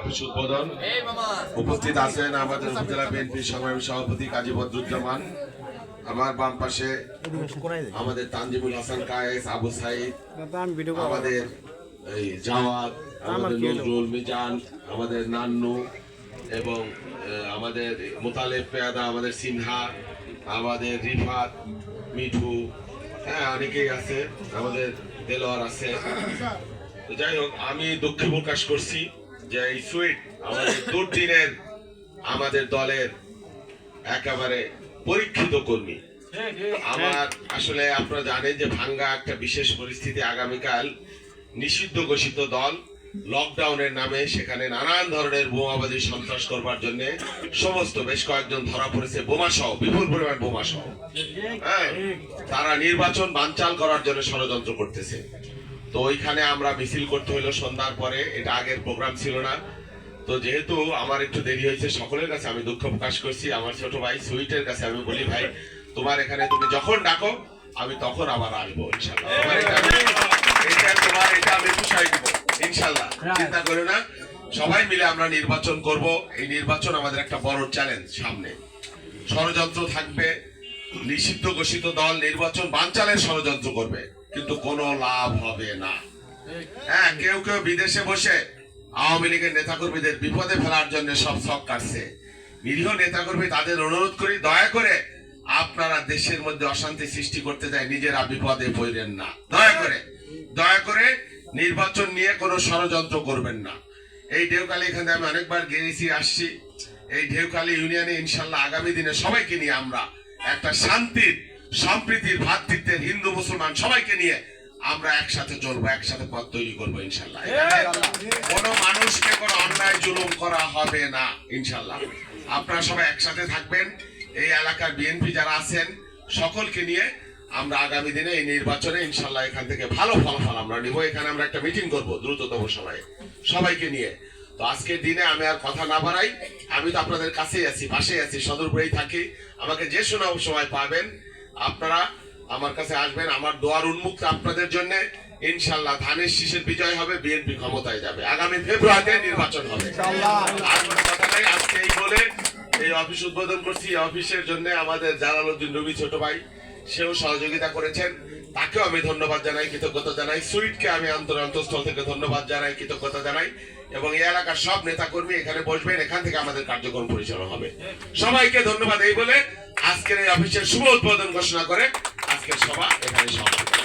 Office উদ্বোধন উপস্থিত আছেন আমাদের উপজেলা বিএনপি সংগ্রামী সভাপতি কাজী বদরুজ্জামান, আমার বাম পাশে আমাদের তানজিমুল হাসান কায়েস, আবু সাইদ, আমাদের এই জাওয়াদ, আমাদের নজরুল মিজান, আমাদের নান্নু এবং আমাদের মোতালেব পেয়াদা, আমাদের সিনহা, আমাদের রিফাত, মিঠু, হ্যাঁ অনেকেই আছে, আমাদের দেলোয়ার আছে। যাই হোক, আমি দুঃখ প্রকাশ করছি যে এই সুইট আমাদের দুর্দিনের আমাদের দলের একেবারে পরীক্ষিত কর্মী। আমার আসলে আপনারা জানেন যে ভাঙ্গা একটা বিশেষ পরিস্থিতি, আগামীকাল নিষিদ্ধ ঘোষিত দল লকডাউনের নামে সেখানে নানান ধরনের বোমাবাজি সন্ত্রাস করবার জন্য সমস্ত বেশ কয়েকজন ধরা পড়েছে, বোমা সহ, বিপুল পরিমাণ বোমা সহ। হ্যাঁ, তারা নির্বাচন বানচাল করার জন্য ষড়যন্ত্র করতেছে। তো ওইখানে আমরা মিছিল করতে হইলো সন্ধ্যার পরে, এটা আগের প্রোগ্রাম ছিল না। তো যেহেতু আমার একটু দেরি হয়েছে, সকলের কাছে আমি দুঃখ প্রকাশ করছি। আমার ছোট ভাই সুইটের কাছে আমি বলি, ভাই তোমার এখানে তুমি যখন ডাকো আমি তখন আবার আসবো ইনশাল্লাহ। তোমার এটা আমি পুষাই দিব ইনশাল্লাহ, চিন্তা করো না। সবাই মিলে আমরা নির্বাচন করব। এই নির্বাচন আমাদের একটা বড় চ্যালেঞ্জ। সামনে ষড়যন্ত্র থাকবে, নিষিদ্ধ ঘোষিত দল নির্বাচন বানচালের ষড়যন্ত্র করবে, কিন্তু কোনো লাভ হবে না। হ্যাঁ, কেউ কেউ বিদেশে বসে আওয়ামী লীগের নেতাকর্মীদের বিপদে ফেলার জন্য সব শখ কাটছে। নিরীহ নেতাকর্মী, তাদের অনুরোধ করি দয়া করে আপনারা দেশের মধ্যে অশান্তি সৃষ্টি করতে যায় নিজেরা বিপদে পড়েন না। দয়া করে নির্বাচন নিয়ে কোনো ষড়যন্ত্র করবেন না। এই ঢেউখালী এখানে আমি অনেকবার গিয়েছি, আসছি। এই ঢেউখালী ইউনিয়নে ইনশাল্লাহ আগামী দিনে সবাইকে নিয়ে আমরা একটা শান্তির, সম্প্রীতির, ভ্রাতৃত্বের, হিন্দু মুসলমান সবাইকে নিয়ে আমরা একসাথে চলবো, একসাথে পথ তৈরি করবো ইনশাল্লাহ। কোনো মানুষকে কোনো অন্যায় জুলুম করা হবে না ইনশাল্লাহ। আপনারা সবাই একসাথে থাকবেন। এই এলাকার বিএনপি যারা আছেন সকলকে নিয়ে আমরা আগামী দিনে এই নির্বাচনে ইনশাল্লাহ এখান থেকে ভালো ফলাফল আমরা নিব। এখানে আমরা একটা মিটিং করবো দ্রুততম সবাইকে নিয়ে। তো আজকের দিনে আমি আর কথা না বাড়াই, আমি তো আপনাদের কাছেই আছি, পাশেই আছি, সদরপুরেই থাকি। আমাকে যে শোনাও সময় পাবেন আপনারা আমার কাছে আসবেন। আমার দোয়ার উন্মুক্ত আপনাদের জন্য। ইনশাল্লাহ ধানের শীষের বিজয় হবে, বিএনপি ক্ষমতায় যাবে, আগামী ফেব্রুয়ারিতে নির্বাচন হবে। আর কোনো কথা নাই। আজকে এই বলে এই অফিস উদ্বোধন করছি। এই অফিসের জন্য আমাদের জালালউদ্দিন রবি ছোট ভাই, সেও সহযোগিতা করেছেন, তাকেও আমি ধন্যবাদ জানাই, কৃতজ্ঞতা জানাই। সুইটকে আমি অন্তঃস্থল থেকে ধন্যবাদ জানাই, কৃতজ্ঞতা জানাই। এবং এই এলাকার সব নেতা কর্মী এখানে বসবেন, এখান থেকে আমাদের কার্যক্রম পরিচালনা হবে। সবাইকে ধন্যবাদ এই বলে আজকের এই অফিসের শুভ উদ্বোধন ঘোষণা করে আজকের সভা এখানে সমাপ্ত।